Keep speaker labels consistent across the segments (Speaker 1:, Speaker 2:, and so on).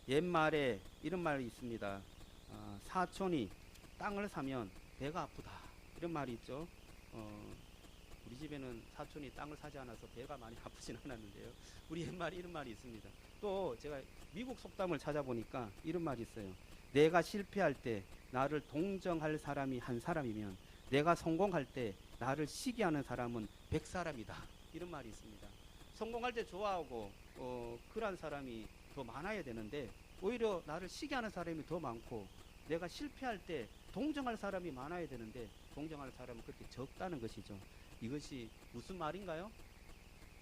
Speaker 1: 옛말에 이런 말이 있습니다. 사촌이 땅을 사면 배가 아프다. 이런 말이 있죠. 우리 집에는 사촌이 땅을 사지 않아서 배가 많이 아프진 않았는데요. 우리 옛말에 이런 말이 있습니다. 또 제가 미국 속담을 찾아보니까 이런 말이 있어요. 내가 실패할 때 나를 동정할 사람이 한 사람이면 내가 성공할 때 나를 시기하는 사람은 100사람이다. 이런 말이 있습니다. 성공할 때 좋아하고 그런 사람이 더 많아야 되는데 오히려 나를 시기하는 사람이 더 많고 내가 실패할 때 동정할 사람이 많아야 되는데 동정할 사람은 그렇게 적다는 것이죠. 이것이 무슨 말인가요?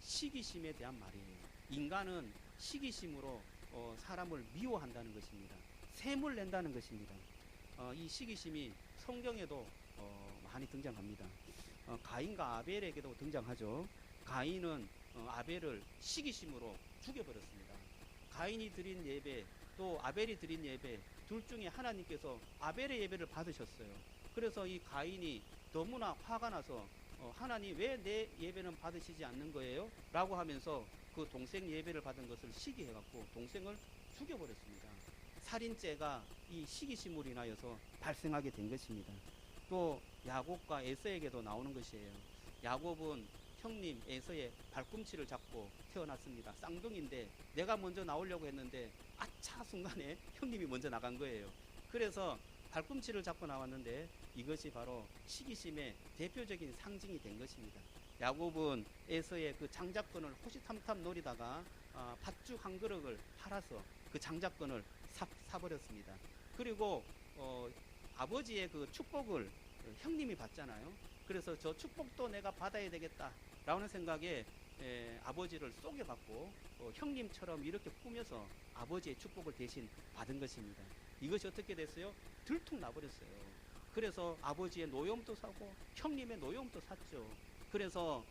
Speaker 1: 시기심에 대한 말이에요. 인간은 시기심으로 사람을 미워한다는 것입니다. 샘을 낸다는 것입니다. 이 시기심이 성경에도 많이 등장합니다. 가인과 아벨에게도 등장하죠. 가인은 아벨을 시기심으로 죽여버렸습니다. 가인이 드린 예배 또 아벨이 드린 예배 둘 중에 하나님께서 아벨의 예배를 받으셨어요. 그래서 이 가인이 너무나 화가 나서 하나님 왜 내 예배는 받으시지 않는 거예요? 라고 하면서 그 동생 예배를 받은 것을 시기해갖고 동생을 죽여버렸습니다. 살인죄가 이 시기심으로 인하여서 발생하게 된 것입니다. 또 야곱과 에서에게도 나오는 것이에요. 야곱은 형님 에서의 발꿈치를 잡고 태어났습니다. 쌍둥이인데 내가 먼저 나오려고 했는데 아차 순간에 형님이 먼저 나간 거예요. 그래서 발꿈치를 잡고 나왔는데 이것이 바로 시기심의 대표적인 상징이 된 것입니다. 야곱은 에서의 그 장자권을 호시탐탐 노리다가 팥죽 한 그릇을 팔아서 그 장자권을 사버렸습니다. 그리고 아버지의 그 축복을 형님이 받잖아요. 그래서 저 축복도 내가 받아야 되겠다라는 생각에 아버지를 속여갖고 형님처럼 이렇게 꾸며서 아버지의 축복을 대신 받은 것입니다. 이것이 어떻게 됐어요? 들통 나버렸어요. 그래서 아버지의 노여움도 사고 형님의 노여움도 샀죠. 그래서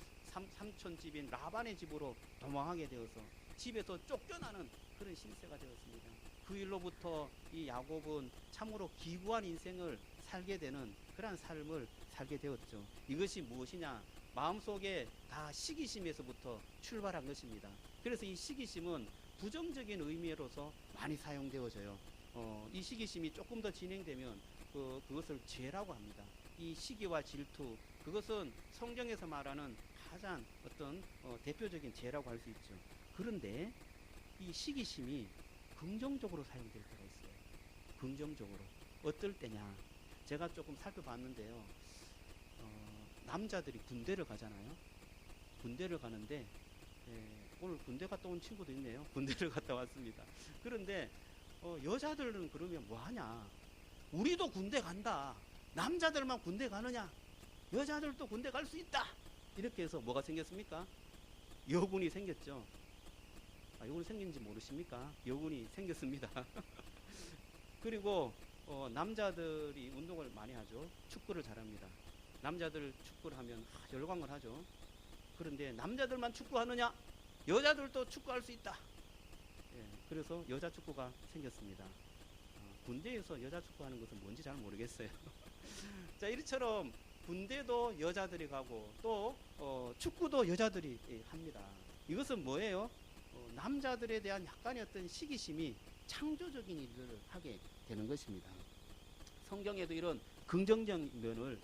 Speaker 1: 삼촌 집인 라반의 집으로 도망하게 되어서 집에서 쫓겨나는 그런 신세가 되었습니다. 그 일로부터 이 야곱은 참으로 기구한 인생을 살게 되는 그러한 삶을 살게 되었죠. 이것이 무엇이냐? 마음속에 다 시기심에서부터 출발한 것입니다. 그래서 이 시기심은 부정적인 의미로서 많이 사용되어져요. 이 시기심이 조금 더 진행되면 그것을 죄라고 합니다. 이 시기와 질투, 그것은 성경에서 말하는 가장 어떤 대표적인 죄라고 할 수 있죠. 그런데 이 시기심이 긍정적으로 사용될 때가 있어요. 긍정적으로. 어떨 때냐? 제가 조금 살펴봤는데요. 남자들이 군대를 가잖아요. 군대를 가는데 오늘 군대 갔다 온 친구도 있네요. 군대를 갔다 왔습니다. 그런데 여자들은 그러면 뭐하냐? 우리도 군대 간다. 남자들만 군대 가느냐? 여자들도 군대 갈 수 있다. 이렇게 해서 뭐가 생겼습니까? 여군이 생겼죠. 여군이 생긴지 모르십니까? 여군이 생겼습니다. 그리고 남자들이 운동을 많이 하죠. 축구를 잘합니다. 남자들 축구를 하면 열광을 하죠. 그런데 남자들만 축구하느냐? 여자들도 축구할 수 있다. 그래서 여자 축구가 생겼습니다. 군대에서 여자 축구하는 것은 뭔지 잘 모르겠어요. 자, 이처럼 군대도 여자들이 가고 또 축구도 여자들이 합니다. 이것은 뭐예요? 남자들에 대한 약간의 어떤 시기심이 창조적인 일을 하게 되는 것입니다. 성경에도 이런 긍정적 면을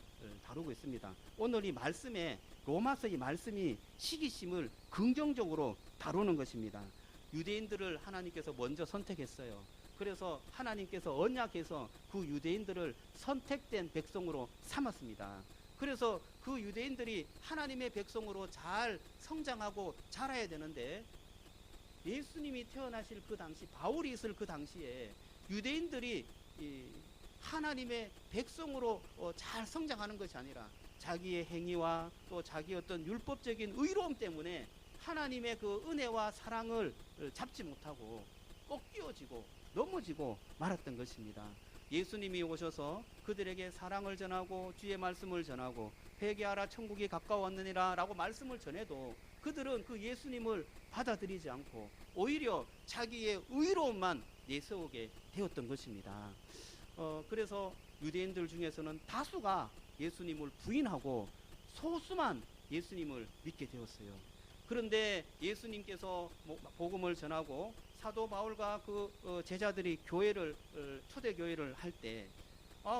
Speaker 1: 다루고 있습니다. 오늘 이 말씀에 로마서 이 말씀이 시기심을 긍정적으로 다루는 것입니다. 유대인들을 하나님께서 먼저 선택했어요. 그래서 하나님께서 언약해서 그 유대인들을 선택된 백성으로 삼았습니다. 그래서 그 유대인들이 하나님의 백성으로 잘 성장하고 자라야 되는데 예수님이 태어나실 그 당시, 바울이 있을 그 당시에 유대인들이 하나님의 백성으로 잘 성장하는 것이 아니라 자기의 행위와 또 자기 어떤 율법적인 의로움 때문에 하나님의 그 은혜와 사랑을 잡지 못하고 꺾여지고 넘어지고 말았던 것입니다. 예수님이 오셔서 그들에게 사랑을 전하고 주의 말씀을 전하고 회개하라 천국이 가까웠느니라 라고 말씀을 전해도 그들은 그 예수님을 받아들이지 않고 오히려 자기의 의로움만 내세우게 되었던 것입니다. 그래서 유대인들 중에서는 다수가 예수님을 부인하고 소수만 예수님을 믿게 되었어요. 그런데 예수님께서 복음을 전하고 사도 바울과 그 제자들이 교회를 초대 교회를 할 때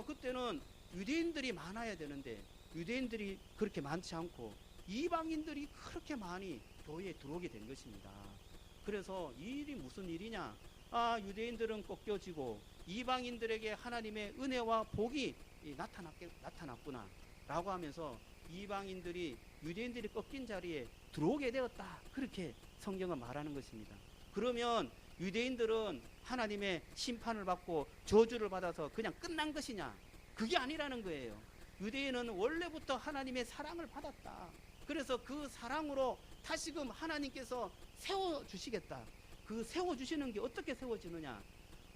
Speaker 1: 그때는 유대인들이 많아야 되는데 유대인들이 그렇게 많지 않고 이방인들이 그렇게 많이 교회에 들어오게 된 것입니다. 그래서 이 일이 무슨 일이냐? 유대인들은 꺾여지고 이방인들에게 하나님의 은혜와 복이 나타났구나 라고 하면서 이방인들이 유대인들이 꺾인 자리에 들어오게 되었다, 그렇게 성경은 말하는 것입니다. 그러면 유대인들은 하나님의 심판을 받고 저주를 받아서 그냥 끝난 것이냐? 그게 아니라는 거예요. 유대인은 원래부터 하나님의 사랑을 받았다. 그래서 그 사랑으로 다시금 하나님께서 세워주시겠다. 그 세워주시는 게 어떻게 세워지느냐?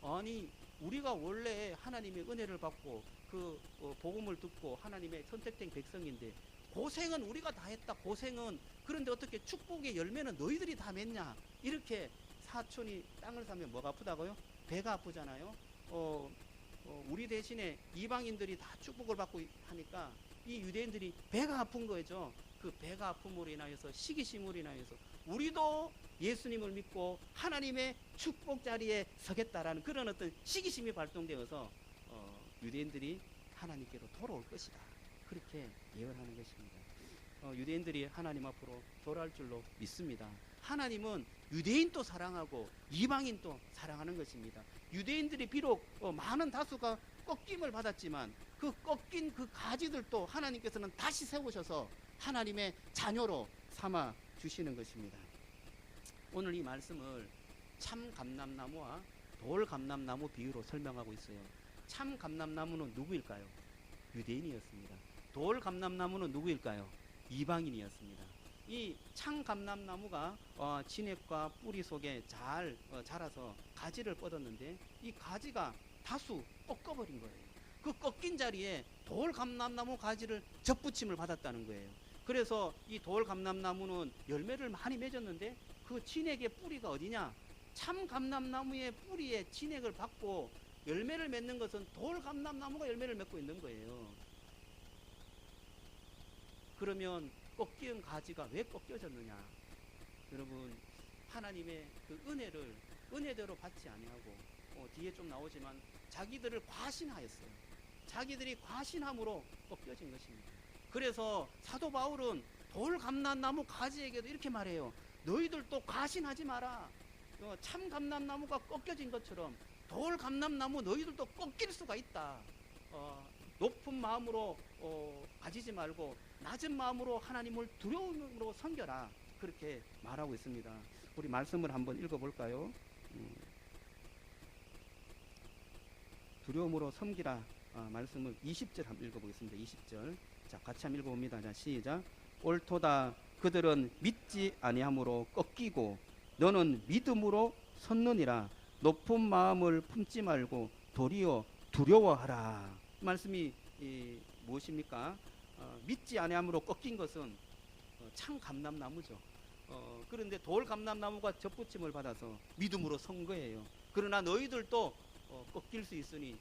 Speaker 1: 아니, 우리가 원래 하나님의 은혜를 받고 그 복음을 듣고 하나님의 선택된 백성인데 고생은 우리가 다 했다. 고생은. 그런데 어떻게 축복의 열매는 너희들이 다 맺냐? 이렇게 사촌이 땅을 사면 뭐가 아프다고요? 배가 아프잖아요. 우리 대신에 이방인들이 다 축복을 받고 하니까 이 유대인들이 배가 아픈 거죠. 그 배가 아픔으로 인하여서 시기심으로 인하여서 우리도 예수님을 믿고 하나님의 축복 자리에 서겠다라는 그런 어떤 시기심이 발동되어서 유대인들이 하나님께로 돌아올 것이다, 그렇게 예언하는 것입니다. 유대인들이 하나님 앞으로 돌아올 줄로 믿습니다. 하나님은 유대인도 사랑하고 이방인도 사랑하는 것입니다. 유대인들이 비록 많은 다수가 꺾임을 받았지만 그 꺾인 그 가지들도 하나님께서는 다시 세우셔서 하나님의 자녀로 삼아 주시는 것입니다. 오늘 이 말씀을 참 감람나무와 돌 감람나무 비유로 설명하고 있어요. 참 감람나무는 누구일까요? 유대인이었습니다. 돌 감람나무는 누구일까요? 이방인이었습니다. 이 참 감람나무가 진액과 뿌리 속에 잘 자라서 가지를 뻗었는데 이 가지가 다수 꺾어버린 거예요. 그 꺾인 자리에 돌 감람나무 가지를 접붙임을 받았다는 거예요. 그래서 이 돌 감람나무는 열매를 많이 맺었는데 그 진액의 뿌리가 어디냐? 참 감람나무의 뿌리에 진액을 받고 열매를 맺는 것은 돌 감람나무가 열매를 맺고 있는 거예요. 그러면 꺾인 가지가 왜 꺾여졌느냐? 여러분, 하나님의 그 은혜를 은혜대로 받지 아니하고 뒤에 좀 나오지만 자기들을 과신하였어요. 자기들이 과신함으로 꺾여진 것입니다. 그래서 사도 바울은 돌 감람나무 가지에게도 이렇게 말해요. 너희들도 과신하지 마라. 참 감람나무가 꺾여진 것처럼 돌 감람나무 너희들도 꺾일 수가 있다. 높은 마음으로 가지지 말고 낮은 마음으로 하나님을 두려움으로 섬겨라, 그렇게 말하고 있습니다. 우리 말씀을 한번 읽어볼까요? 두려움으로 섬기라 말씀을 20절 한번 읽어보겠습니다. 20절. 자, 같이 한번 읽어봅니다. 자, 시작. 옳도다. 그들은 믿지 아니함으로 꺾이고 너는 믿음으로 섰느니라. 높은 마음을 품지 말고 도리어 두려워하라. 말씀이 무엇입니까? 믿지 아니함으로 꺾인 것은 참 감람나무죠. 그런데 돌 감람나무가 접붙임을 받아서 믿음으로 선 거예요. 그러나 너희들도 꺾일 수 있으니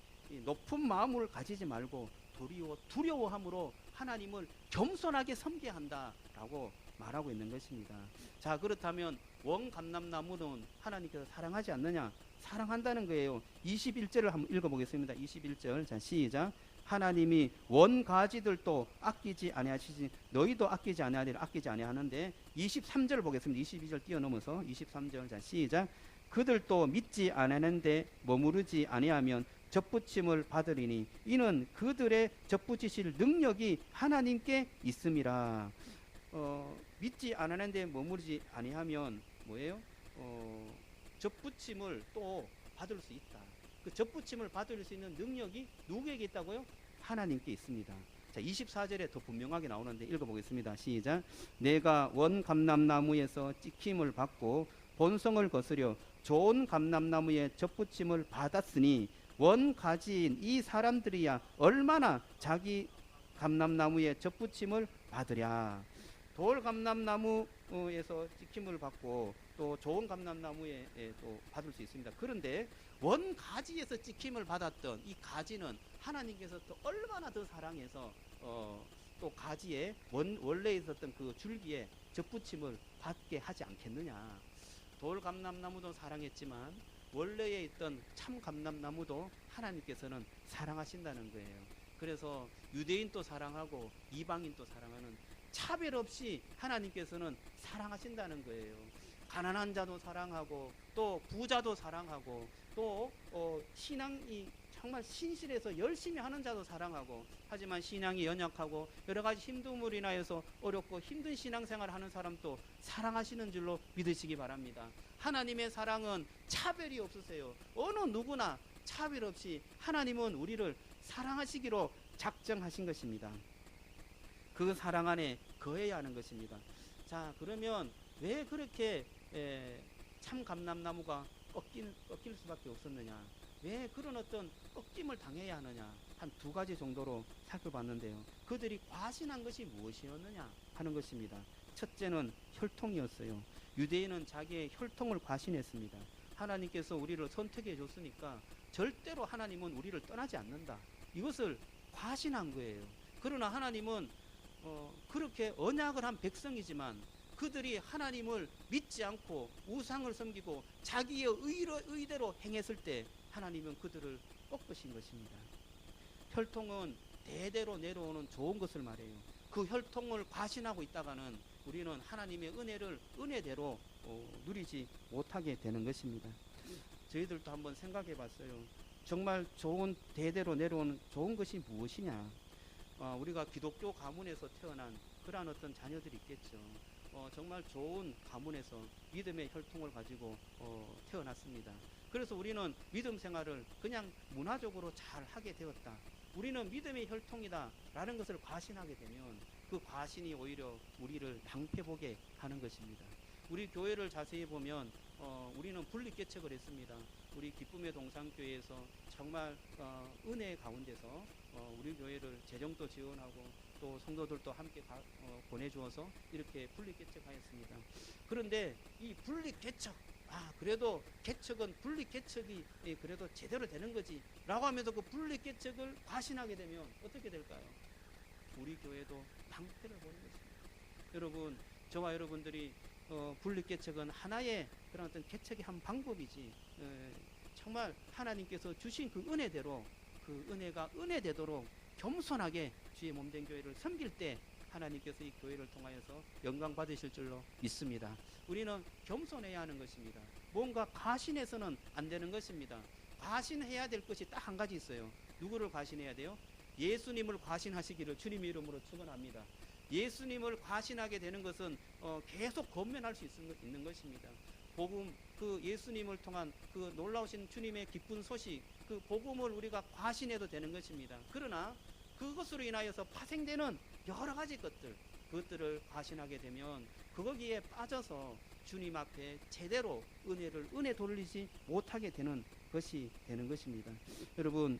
Speaker 1: 높은 마음을 가지지 말고 도리어 두려워함으로 하나님을 겸손하게 섬겨야 한다라고 말하고 있는 것입니다. 자, 그렇다면 원 감람나무는 하나님께서 사랑하지 않느냐? 사랑한다는 거예요. 21절을 한번 읽어보겠습니다. 21절. 자, 시작. 하나님이 원 가지들도 아끼지 아니하시지 너희도 아끼지 아니하리라. 아끼지 아니하는데 23절 보겠습니다. 22절 뛰어넘어서 23절. 자, 시작. 그들도 믿지 아니하는데 머무르지 아니하면 접붙임을 받으리니 이는 그들의 접붙이실 능력이 하나님께 있음이라. 믿지 아니하는데 머무르지 아니하면 뭐예요? 접붙임을 또 받을 수 있다. 그 접붙임을 받을 수 있는 능력이 누구에게 있다고요? 하나님께 있습니다. 자, 24절에 더 분명하게 나오는데 읽어보겠습니다. 시작. 내가 원 감람나무에서 찍힘을 받고 본성을 거스려 좋은 감람나무에 접붙임을 받았으니 원 가지인 이 사람들이야 얼마나 자기 감람나무에 접붙임을 받으랴. 돌 감람나무에서 찍힘을 받고 또 좋은 감람나무에 또 받을 수 있습니다. 그런데 원 가지에서 찍힘을 받았던 이 가지는 하나님께서 또 얼마나 더 사랑해서 또 가지에 원래 있었던 그 줄기에 접붙임을 받게 하지 않겠느냐. 돌 감람나무도 사랑했지만 원래에 있던 참 감람나무도 하나님께서는 사랑하신다는 거예요. 그래서 유대인도 사랑하고 이방인도 사랑하는 차별 없이 하나님께서는 사랑하신다는 거예요. 가난한 자도 사랑하고 또 부자도 사랑하고 또 신앙이 정말 신실해서 열심히 하는 자도 사랑하고, 하지만 신앙이 연약하고 여러 가지 힘듦으로 인하여서 어렵고 힘든 신앙생활을 하는 사람도 사랑하시는 줄로 믿으시기 바랍니다. 하나님의 사랑은 차별이 없으세요. 어느 누구나 차별 없이 하나님은 우리를 사랑하시기로 작정하신 것입니다. 그 사랑 안에 거해야 하는 것입니다. 자, 그러면 왜 그렇게 참 감람나무가 꺾일 수밖에 없었느냐, 왜 그런 어떤 꺾임을 당해야 하느냐, 한 두 가지 정도로 살펴봤는데요. 그들이 과신한 것이 무엇이었느냐 하는 것입니다. 첫째는 혈통이었어요. 유대인은 자기의 혈통을 과신했습니다. 하나님께서 우리를 선택해 줬으니까 절대로 하나님은 우리를 떠나지 않는다, 이것을 과신한 거예요. 그러나 하나님은 그렇게 언약을 한 백성이지만 그들이 하나님을 믿지 않고 우상을 섬기고 자기의 의대로 행했을 때 하나님은 그들을 꺾으신 것입니다. 혈통은 대대로 내려오는 좋은 것을 말해요. 그 혈통을 과신하고 있다가는 우리는 하나님의 은혜를 은혜대로 누리지 못하게 되는 것입니다. 저희들도 한번 생각해 봤어요. 정말 좋은, 대대로 내려오는 좋은 것이 무엇이냐. 우리가 기독교 가문에서 태어난 그러한 어떤 자녀들이 있겠죠. 정말 좋은 가문에서 믿음의 혈통을 가지고 태어났습니다. 그래서 우리는 믿음 생활을 그냥 문화적으로 잘 하게 되었다, 우리는 믿음의 혈통이다 라는 것을 과신하게 되면 그 과신이 오히려 우리를 낭패보게 하는 것입니다. 우리 교회를 자세히 보면 우리는 분립개척을 했습니다. 우리 기쁨의 동산교회에서 정말 은혜 가운데서 우리 교회를 재정도 지원하고 또 성도들도 함께 보내주어서 이렇게 분립개척하였습니다. 그런데 이 분립개척, 그래도 개척은 분립개척이 그래도 제대로 되는 거지 라고 하면서 그 분립개척을 과신하게 되면 어떻게 될까요? 우리 교회도 낭패를 보는 것입니다. 여러분, 저와 여러분들이 분립개척은 하나의 그런 어떤 개척의 한 방법이지, 정말 하나님께서 주신 그 은혜대로 그 은혜가 은혜되도록 겸손하게 주의 몸된 교회를 섬길 때 하나님께서 이 교회를 통하여서 영광 받으실 줄로 믿습니다. 우리는 겸손해야 하는 것입니다. 뭔가 과신해서는 안 되는 것입니다. 과신해야 될 것이 딱 한 가지 있어요. 누구를 과신해야 돼요? 예수님을 과신하시기를 주님의 이름으로 축원합니다. 예수님을 과신하게 되는 것은 계속 권면할 수 있는 것입니다. 복음, 그 예수님을 통한 그 놀라우신 주님의 기쁜 소식, 그 복음을 우리가 과신해도 되는 것입니다. 그러나 그것으로 인하여서 파생되는 여러 가지 그것들을 과신하게 되면 거기에 빠져서 주님 앞에 제대로 은혜 돌리지 못하게 되는 것이 되는 것입니다. 여러분,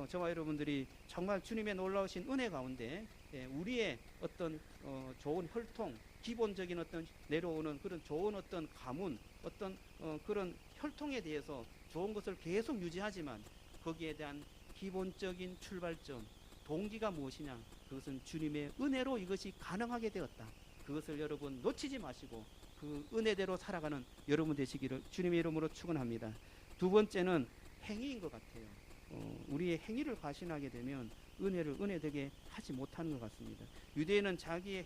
Speaker 1: 저와 여러분들이 정말 주님의 놀라우신 은혜 가운데 우리의 어떤 좋은 혈통, 기본적인 어떤 내려오는 그런 좋은 어떤 가문, 어떤 그런 혈통에 대해서 좋은 것을 계속 유지하지만 거기에 대한 기본적인 출발점, 동기가 무엇이냐? 그것은 주님의 은혜로 이것이 가능하게 되었다. 그것을 여러분 놓치지 마시고 그 은혜대로 살아가는 여러분 되시기를 주님의 이름으로 축원합니다. 두 번째는 행위인 것 같아요. 우리의 행위를 과신하게 되면 은혜를 은혜되게 하지 못하는 것 같습니다. 유대인은 자기의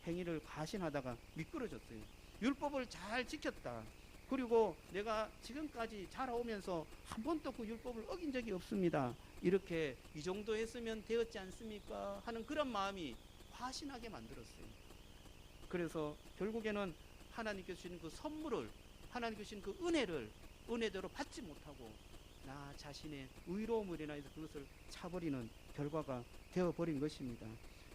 Speaker 1: 행위를 과신하다가 미끄러졌어요. 율법을 잘 지켰다, 그리고 내가 지금까지 자라오면서 한 번도 그 율법을 어긴 적이 없습니다, 이렇게 이 정도 했으면 되었지 않습니까 하는 그런 마음이 과신하게 만들었어요. 그래서 결국에는 하나님께서 주신 그 선물을, 하나님께서 주신 그 은혜를 은혜대로 받지 못하고 나 자신의 의로움을 인하여서 그것을 차버리는 결과가 되어버린 것입니다.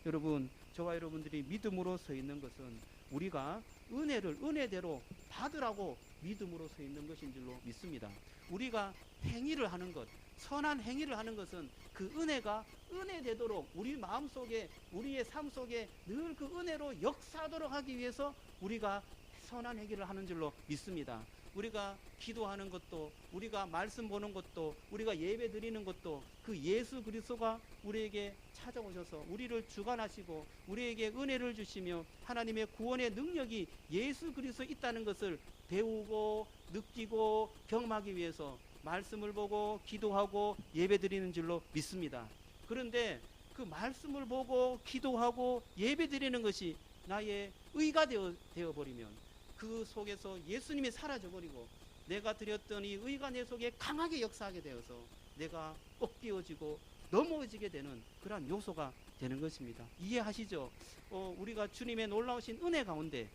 Speaker 1: 여러분, 저와 여러분들이 믿음으로 서 있는 것은 우리가 은혜를 은혜대로 받으라고 믿음으로 서 있는 것인 줄로 믿습니다. 우리가 행위를 하는 것, 선한 행위를 하는 것은 그 은혜가 은혜되도록 우리 마음속에, 우리의 삶 속에 늘 그 은혜로 역사하도록 하기 위해서 우리가 선한 행위를 하는 줄로 믿습니다. 우리가 기도하는 것도, 우리가 말씀 보는 것도, 우리가 예배 드리는 것도 그 예수 그리스도가 우리에게 찾아오셔서 우리를 주관하시고 우리에게 은혜를 주시며 하나님의 구원의 능력이 예수 그리스도에 있다는 것을 배우고 느끼고 경험하기 위해서 말씀을 보고 기도하고 예배드리는 줄로 믿습니다. 그런데 그 말씀을 보고 기도하고 예배드리는 것이 나의 의가 되어버리면 그 속에서 예수님이 사라져버리고 내가 드렸던 이 의가 내 속에 강하게 역사하게 되어서 내가 꺾여지고 넘어지게 되는 그러한 요소가 되는 것입니다. 이해하시죠? 우리가 주님의 놀라우신 은혜 가운데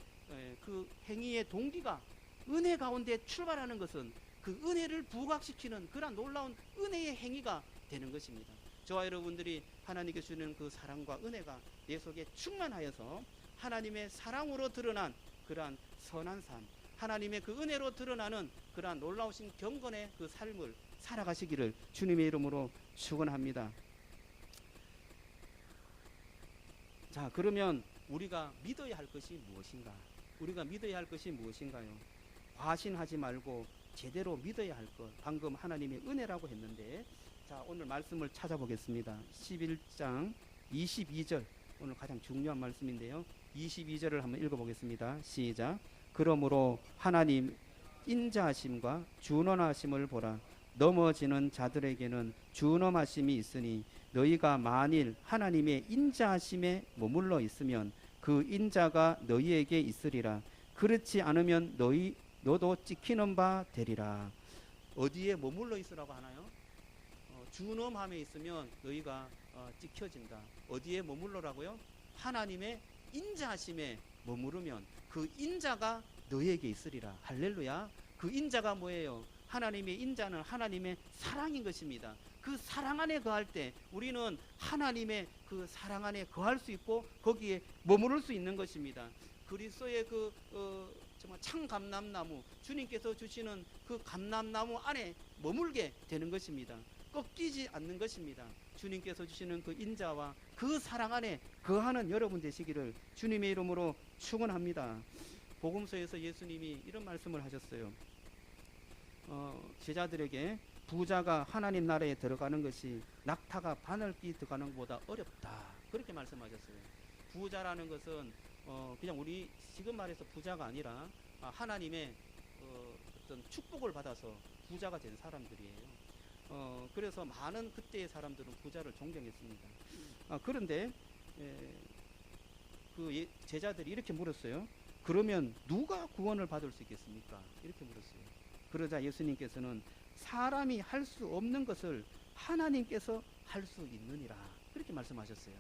Speaker 1: 그 행위의 동기가 은혜 가운데 출발하는 것은 그 은혜를 부각시키는 그러한 놀라운 은혜의 행위가 되는 것입니다. 저와 여러분들이 하나님께 주는 그 사랑과 은혜가 내 속에 충만하여서 하나님의 사랑으로 드러난 그러한 선한 삶, 하나님의 그 은혜로 드러나는 그러한 놀라우신 경건의 그 삶을 살아가시기를 주님의 이름으로 축원합니다. 자, 그러면 우리가 믿어야 할 것이 무엇인가? 우리가 믿어야 할 것이 무엇인가요? 과신하지 말고 제대로 믿어야 할 것. 방금 하나님의 은혜라고 했는데, 자, 오늘 말씀을 찾아보겠습니다. 11장 22절, 오늘 가장 중요한 말씀인데요. 22절을 한번 읽어보겠습니다. 시작. 그러므로 하나님 인자하심과 준원하심을 보라. 넘어지는 자들에게는 준엄하심이 있으니 너희가 만일 하나님의 인자하심에 머물러 있으면 그 인자가 너희에게 있으리라. 그렇지 않으면 너도 찍히는 바 되리라. 어디에 머물러 있으라고 하나요? 준엄함에 있으면 너희가 찍혀진다. 어디에 머물러라고요? 하나님의 인자하심에 머무르면 그 인자가 너희에게 있으리라. 할렐루야. 그 인자가 뭐예요? 하나님의 인자는 하나님의 사랑인 것입니다. 그 사랑 안에 거할 때 우리는 하나님의 그 사랑 안에 거할 수 있고 거기에 머무를 수 있는 것입니다. 그리스도의 그 정말 참감람나무, 주님께서 주시는 그 감람나무 안에 머물게 되는 것입니다. 꺾이지 않는 것입니다. 주님께서 주시는 그 인자와 그 사랑 안에 거하는 여러분 되시기를 주님의 이름으로 축원합니다. 복음서에서 예수님이 이런 말씀을 하셨어요. 제자들에게 부자가 하나님 나라에 들어가는 것이 낙타가 바늘기 들어가는 것보다 어렵다, 그렇게 말씀하셨어요. 부자라는 것은 그냥 우리 지금 말해서 부자가 아니라 하나님의 어떤 축복을 받아서 부자가 된 사람들이에요. 그래서 많은 그때의 사람들은 부자를 존경했습니다. 그런데 그 제자들이 이렇게 물었어요. 그러면 누가 구원을 받을 수 있겠습니까? 이렇게 물었어요. 그러자 예수님께서는 사람이 할 수 없는 것을 하나님께서 할 수 있느니라, 그렇게 말씀하셨어요.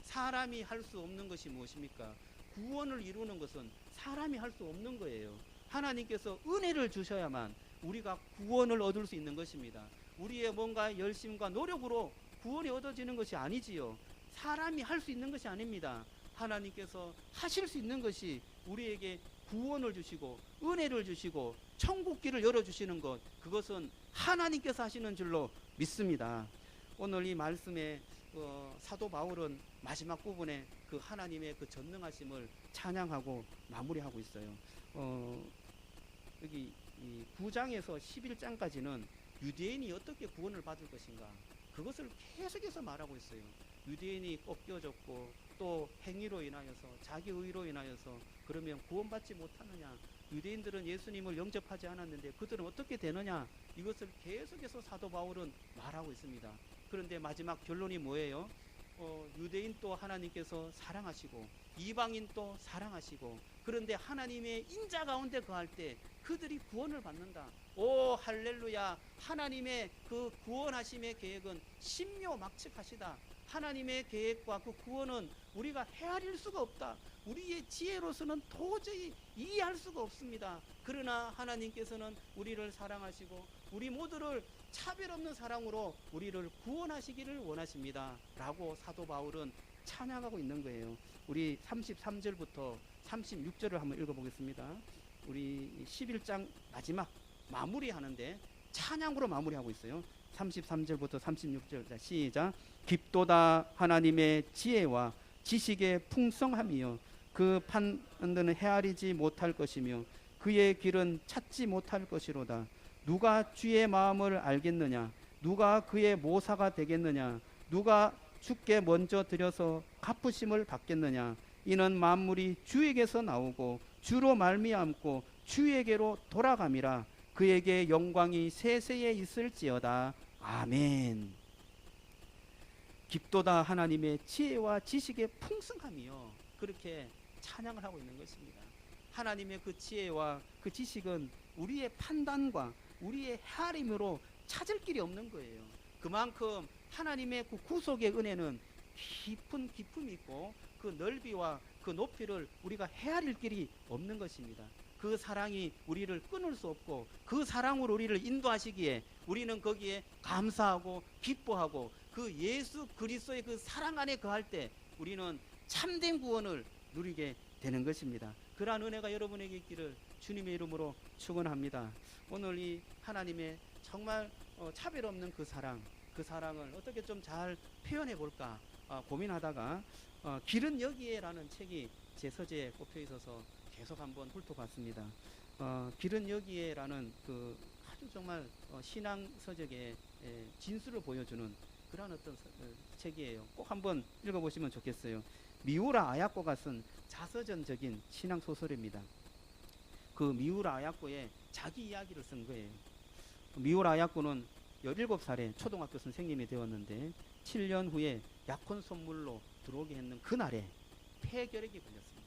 Speaker 1: 사람이 할 수 없는 것이 무엇입니까? 구원을 이루는 것은 사람이 할 수 없는 거예요. 하나님께서 은혜를 주셔야만 우리가 구원을 얻을 수 있는 것입니다. 우리의 뭔가 열심과 노력으로 구원이 얻어지는 것이 아니지요. 사람이 할 수 있는 것이 아닙니다. 하나님께서 하실 수 있는 것이 우리에게 구원을 주시고 은혜를 주시고 천국길을 열어주시는 것, 그것은 하나님께서 하시는 줄로 믿습니다. 오늘 이 말씀에 사도 바울은 마지막 부분에 그 하나님의 그 전능하심을 찬양하고 마무리하고 있어요. 여기 이 9장에서 11장까지는 유대인이 어떻게 구원을 받을 것인가, 그것을 계속해서 말하고 있어요. 유대인이 꺾여졌고 또 행위로 인하여서 자기 의로 인하여서 그러면 구원받지 못하느냐, 유대인들은 예수님을 영접하지 않았는데 그들은 어떻게 되느냐, 이것을 계속해서 사도 바울은 말하고 있습니다. 그런데 마지막 결론이 뭐예요? 유대인 또 하나님께서 사랑하시고 이방인 또 사랑하시고, 그런데 하나님의 인자 가운데 거할 때 그들이 구원을 받는다. 오 할렐루야. 하나님의 그 구원하심의 계획은 신묘막측하시다. 하나님의 계획과 그 구원은 우리가 헤아릴 수가 없다. 우리의 지혜로서는 도저히 이해할 수가 없습니다. 그러나 하나님께서는 우리를 사랑하시고 우리 모두를 차별 없는 사랑으로 우리를 구원하시기를 원하십니다 라고 사도 바울은 찬양하고 있는 거예요. 우리 33절부터 36절을 한번 읽어보겠습니다. 우리 11장 마지막 마무리하는데 찬양으로 마무리하고 있어요. 33절부터 36절. 자, 시작. 깊도다 하나님의 지혜와 지식의 풍성함이요, 그 판단은 헤아리지 못할 것이며 그의 길은 찾지 못할 것이로다. 누가 주의 마음을 알겠느냐? 누가 그의 모사가 되겠느냐? 누가 주께 먼저 드려서 갚으심을 받겠느냐? 이는 만물이 주에게서 나오고 주로 말미암고 주에게로 돌아감이라. 그에게 영광이 세세에 있을지어다. 아멘. 깊도다 하나님의 지혜와 지식의 풍성함이요. 그렇게 찬양을 하고 있는 것입니다. 하나님의 그 지혜와 그 지식은 우리의 판단과 우리의 헤아림으로 찾을 길이 없는 거예요. 그만큼 하나님의 그 구속의 은혜는 깊은 기품이 있고 그 넓이와 그 높이를 우리가 헤아릴 길이 없는 것입니다. 그 사랑이 우리를 끊을 수 없고 그 사랑으로 우리를 인도하시기에 우리는 거기에 감사하고 기뻐하고 그 예수 그리스도의 그 사랑 안에 거할 때 우리는 참된 구원을 누리게 되는 것입니다. 그러한 은혜가 여러분에게 있기를 주님의 이름으로 축원합니다. 오늘 이 하나님의 정말 차별 없는 그 사랑을 어떻게 좀 잘 표현해 볼까 고민하다가 길은 여기에라는 책이 제 서재에 꼽혀 있어서 계속 한번 훑어봤습니다. 길은 여기에라는 그 아주 정말 신앙 서적의 진수를 보여주는 그런 어떤 책이에요. 꼭 한번 읽어보시면 좋겠어요. 미우라 아야코가 쓴 자서전적인 신앙 소설입니다. 그 미우라 아야코의 자기 이야기를 쓴 거예요. 미우라 아야코는 17살에 초등학교 선생님이 되었는데 7년 후에 약혼 선물로 들어오게 했는 그날에 폐결핵이 걸렸습니다.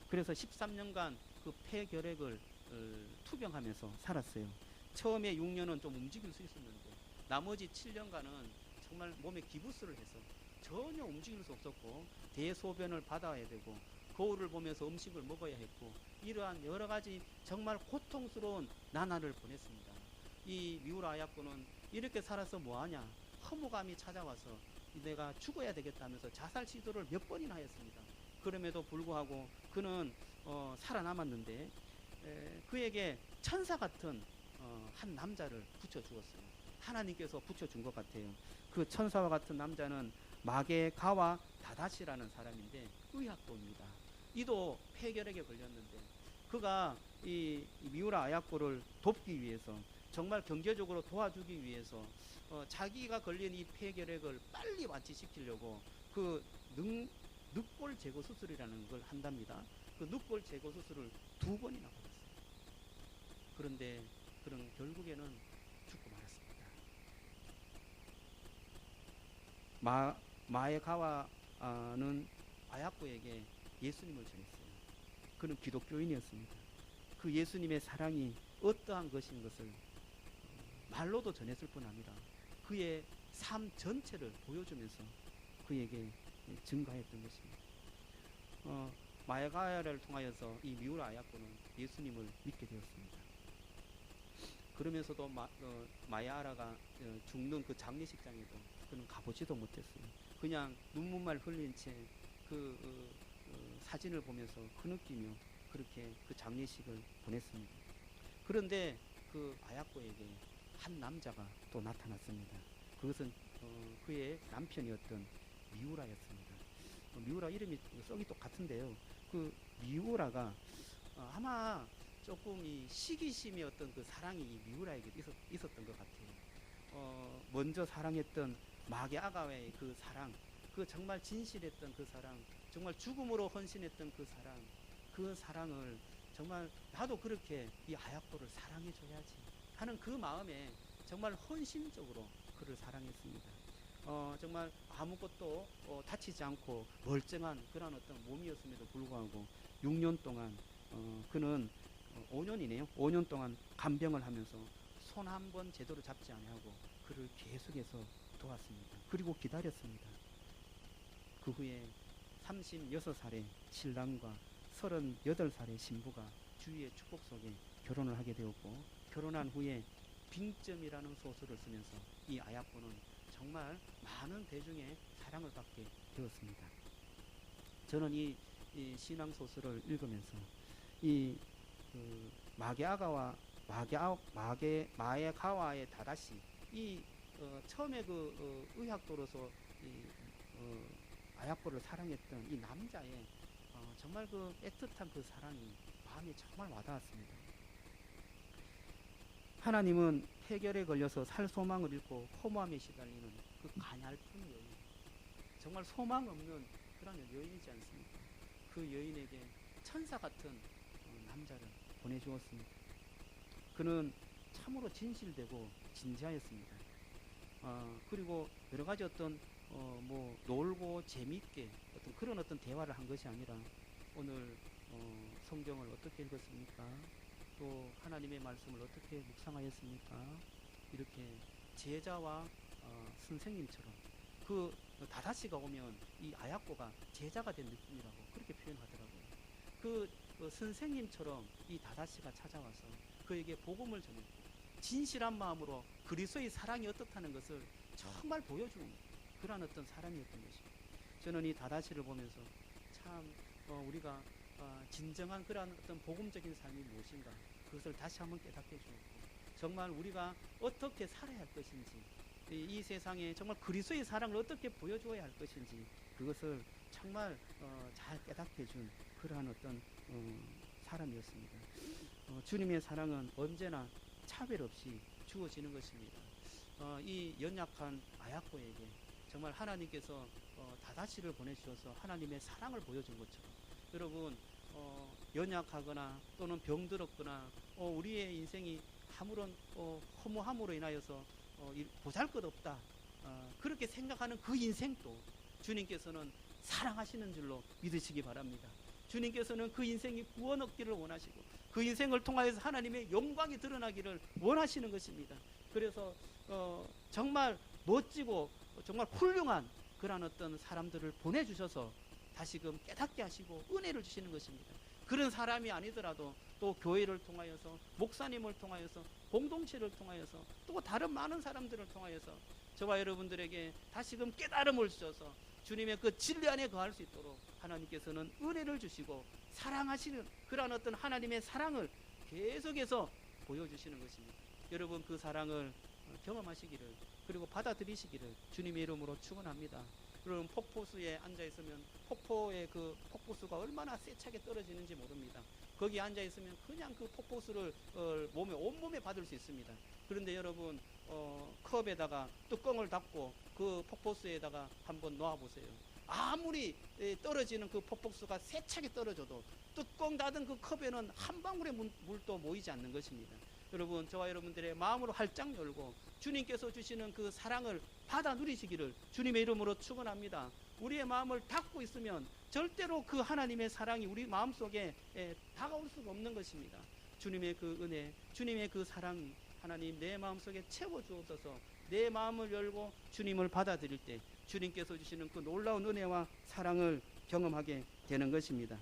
Speaker 1: 그래서 13년간 그 폐결핵을 투병하면서 살았어요. 처음에 6년은 좀 움직일 수 있었는데 나머지 7년간은 정말 몸에 기부스를 해서 전혀 움직일 수 없었고 대소변을 받아야 되고 거울을 보면서 음식을 먹어야 했고 이러한 여러 가지 정말 고통스러운 나날을 보냈습니다. 이 미우라 아야코는 이렇게 살아서 뭐하냐, 허무감이 찾아와서 내가 죽어야 되겠다면서 자살 시도를 몇 번이나 하였습니다. 그럼에도 불구하고 그는 살아남았는데 그에게 천사 같은 한 남자를 붙여주었어요. 하나님께서 붙여준 것 같아요. 그 천사와 같은 남자는 마게가와 다다시라는 사람인데 의학도입니다. 이도 폐결핵에 걸렸는데 그가 이 미우라 아야코를 돕기 위해서 정말 경제적으로 도와주기 위해서 자기가 걸린 이 폐결핵을 빨리 완치시키려고 그 늑골 제거 수술이라는 걸 한답니다. 그 늑골 제거 수술을 2번이나 받았어요. 그런데 그는 결국에는 죽고 말았습니다. 마에가와는 아야코에게 예수님을 전했어요. 그는 기독교인이었습니다. 그 예수님의 사랑이 어떠한 것인 것을 말로도 전했을 뿐 아니라 그의 삶 전체를 보여주면서 그에게 증가했던 것입니다. 마에가야를 통하여서 이 미우라 아야코는 예수님을 믿게 되었습니다. 그러면서도 마야아라가 죽는 그 장례식장에도 그는 가보지도 못했어요. 그냥 눈물만 흘린 채 그 사진을 보면서 흐느끼며 그렇게 그 장례식을 보냈습니다. 그런데 그 아야코에게 한 남자가 또 나타났습니다. 그것은 그의 남편이었던 미우라였습니다. 미우라 이름이 썩이 똑같은데요. 그 미우라가 아마 조금 이 시기심의 어떤 그 사랑이 이 미우라에게 있었던 것 같아요. 먼저 사랑했던 마게아가와의 그 사랑, 그 정말 진실했던 그 사랑, 정말 죽음으로 헌신했던 그 사랑을 정말 나도 그렇게 이 아야코를 사랑해줘야지 하는 그 마음에 정말 헌신적으로 그를 사랑했습니다. 정말 아무것도 다치지 않고 멀쩡한 그런 어떤 몸이었음에도 불구하고 6년 동안 그는 5년이네요. 5년 동안 간병을 하면서 손 한 번 제대로 잡지 아니하고 그를 계속해서 도왔습니다. 그리고 기다렸습니다. 그 후에 36살의 신랑과 38살의 신부가 주위의 축복 속에 결혼을 하게 되었고 결혼한 후에 빙점이라는 소설을 쓰면서 이 아야코는 정말 많은 대중의 사랑을 받게 되었습니다. 저는 이 신앙 소설을 읽으면서 이 마에가와의 다다시 이 처음에 그 의학도로서 아야코를 사랑했던 이 남자의 정말 그 애틋한 그 사랑이 마음에 정말 와닿았습니다. 하나님은 폐결에 걸려서 살 소망을 잃고 허무함에 시달리는 그 가냘픈 여인, 정말 소망 없는 그런 여인이지 않습니까? 그 여인에게 천사 같은 남자를 보내주었습니다. 그는 참으로 진실되고 진지하였습니다. 그리고 여러 가지 어떤 뭐 놀고 재미있게 어떤 그런 어떤 대화를 한 것이 아니라 오늘 성경을 어떻게 읽었습니까? 또 하나님의 말씀을 어떻게 묵상하였습니까? 이렇게 제자와 선생님처럼 그 다다시가 오면 이 아야코가 제자가 된 느낌이라고 그렇게 표현하더라고요. 선생님처럼 이 다다시가 찾아와서 그에게 복음을 전했고 진실한 마음으로 그리스도의 사랑이 어떻다는 것을 정말 보여주는 그러한 어떤 사람이었던 것입니다. 저는 이 다다시를 보면서 참 우리가 진정한 그러한 어떤 복음적인 삶이 무엇인가 그것을 다시 한번 깨닫게 해주었고 정말 우리가 어떻게 살아야 할 것인지 이 세상에 정말 그리스도의 사랑을 어떻게 보여주어야 할 것인지 그것을 정말 잘 깨닫게 해준 그러한 어떤 사람이었습니다. 주님의 사랑은 언제나 차별 없이 주어지는 것입니다. 이 연약한 아야코에게 정말 하나님께서 다다시를 보내주셔서 하나님의 사랑을 보여준 것처럼 여러분 연약하거나 또는 병들었거나 우리의 인생이 아무런 허무함으로 인하여서 보잘것없다 그렇게 생각하는 그 인생도 주님께서는 사랑하시는 줄로 믿으시기 바랍니다. 주님께서는 그 인생이 구원 얻기를 원하시고 그 인생을 통하여서 하나님의 영광이 드러나기를 원하시는 것입니다. 그래서 정말 멋지고 정말 훌륭한 그런 어떤 사람들을 보내주셔서 다시금 깨닫게 하시고 은혜를 주시는 것입니다. 그런 사람이 아니더라도 또 교회를 통하여서 목사님을 통하여서 공동체를 통하여서 또 다른 많은 사람들을 통하여서 저와 여러분들에게 다시금 깨달음을 주셔서 주님의 그 진리 안에 거할 수 있도록 하나님께서는 은혜를 주시고 사랑하시는 그러한 어떤 하나님의 사랑을 계속해서 보여주시는 것입니다. 여러분 그 사랑을 경험하시기를 그리고 받아들이시기를 주님의 이름으로 축원합니다. 그럼 폭포수에 앉아 있으면 폭포의 그 폭포수가 얼마나 세차게 떨어지는지 모릅니다. 거기 앉아 있으면 그냥 그 폭포수를 몸에 온몸에 받을 수 있습니다. 그런데 여러분 컵에다가 뚜껑을 닫고 그 폭포수에다가 한번 놓아 보세요. 아무리 떨어지는 그 폭포수가 세차게 떨어져도 뚜껑 닫은 그 컵에는 한 방울의 물도 모이지 않는 것입니다. 여러분 저와 여러분들의 마음으로 활짝 열고 주님께서 주시는 그 사랑을 받아 누리시기를 주님의 이름으로 축원합니다. 우리의 마음을 닫고 있으면 절대로 그 하나님의 사랑이 우리 마음속에 다가올 수가 없는 것입니다. 주님의 그 은혜, 주님의 그 사랑이 하나님 내 마음속에 채워주옵소서. 내 마음을 열고 주님을 받아들일 때 주님께서 주시는 그 놀라운 은혜와 사랑을 경험하게 되는 것입니다.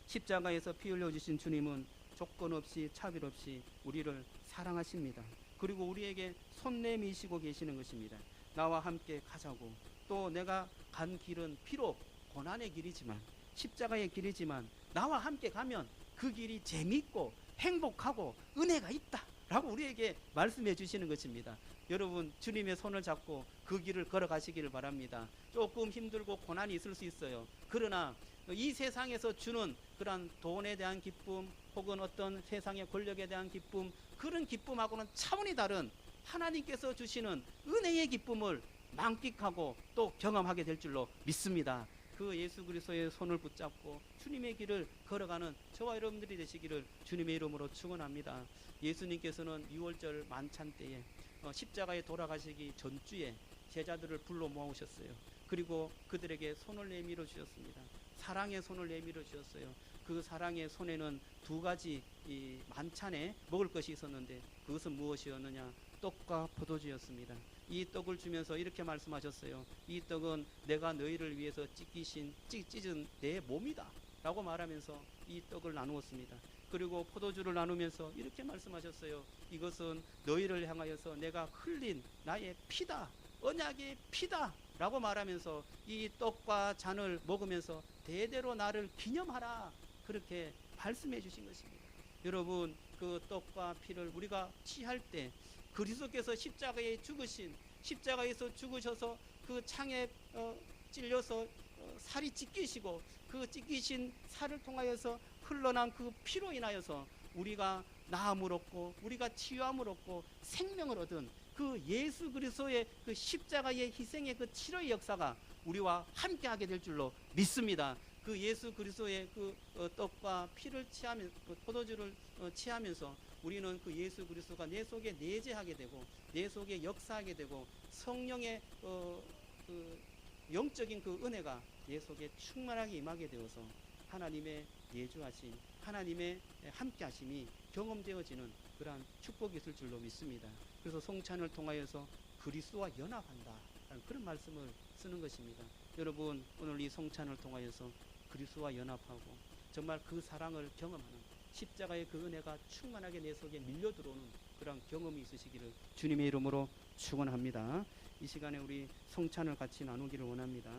Speaker 1: 십자가에서 피 흘려주신 주님은 조건 없이 차별 없이 우리를 사랑하십니다. 그리고 우리에게 손 내미시고 계시는 것입니다. 나와 함께 가자고. 또 내가 간 길은 비록 고난의 길이지만 십자가의 길이지만 나와 함께 가면 그 길이 재미있고 행복하고 은혜가 있다 라고 우리에게 말씀해 주시는 것입니다. 여러분 주님의 손을 잡고 그 길을 걸어가시기를 바랍니다. 조금 힘들고 고난이 있을 수 있어요. 그러나 이 세상에서 주는 그런 돈에 대한 기쁨 혹은 어떤 세상의 권력에 대한 기쁨 그런 기쁨하고는 차원이 다른 하나님께서 주시는 은혜의 기쁨을 만끽하고 또 경험하게 될 줄로 믿습니다. 그 예수 그리스도의 손을 붙잡고 주님의 길을 걸어가는 저와 여러분들이 되시기를 주님의 이름으로 축원합니다. 예수님께서는 6월절 만찬 때에 십자가에 돌아가시기 전주에 제자들을 불러 모으셨어요. 그리고 그들에게 손을 내밀어 주셨습니다. 사랑의 손을 내밀어 주셨어요. 그 사랑의 손에는 두 가지 이 만찬에 먹을 것이 있었는데 그것은 무엇이었느냐? 떡과 포도주였습니다. 이 떡을 주면서 이렇게 말씀하셨어요. 이 떡은 내가 너희를 위해서 찢은 내 몸이다 라고 말하면서 이 떡을 나누었습니다. 그리고 포도주를 나누면서 이렇게 말씀하셨어요. 이것은 너희를 향하여서 내가 흘린 나의 피다, 언약의 피다 라고 말하면서 이 떡과 잔을 먹으면서 대대로 나를 기념하라 그렇게 말씀해 주신 것입니다. 여러분 그 떡과 피를 우리가 취할 때 그리스도께서 십자가에 죽으신 십자가에서 죽으셔서 그 창에 찔려서 살이 찢기시고 그 찢기신 살을 통하여서 흘러난 그 피로 인하여서 우리가 나음을 얻고 우리가 치유함을 얻고 생명을 얻은 그 예수 그리스도의 그 십자가의 희생의 그 치료의 역사가 우리와 함께하게 될 줄로 믿습니다. 그 예수 그리스도의 그 떡과 피를 취하면 포도주를 취하면서 우리는 그 예수 그리스도가 내 속에 내재하게 되고 내 속에 역사하게 되고 성령의 그 영적인 그 은혜가 내 속에 충만하게 임하게 되어서 하나님의 내주하심, 하나님의 함께하심이 경험되어지는 그러한 축복이 있을 줄로 믿습니다. 그래서 성찬을 통하여서 그리스도와 연합한다 그런 말씀을 쓰는 것입니다. 여러분 오늘 이 성찬을 통하여서 그리스도와 연합하고 정말 그 사랑을 경험하는 십자가의 그 은혜가 충만하게 내 속에 밀려 들어오는 그런 경험이 있으시기를 주님의 이름으로 축원합니다. 이 시간에 우리 성찬을 같이 나누기를 원합니다.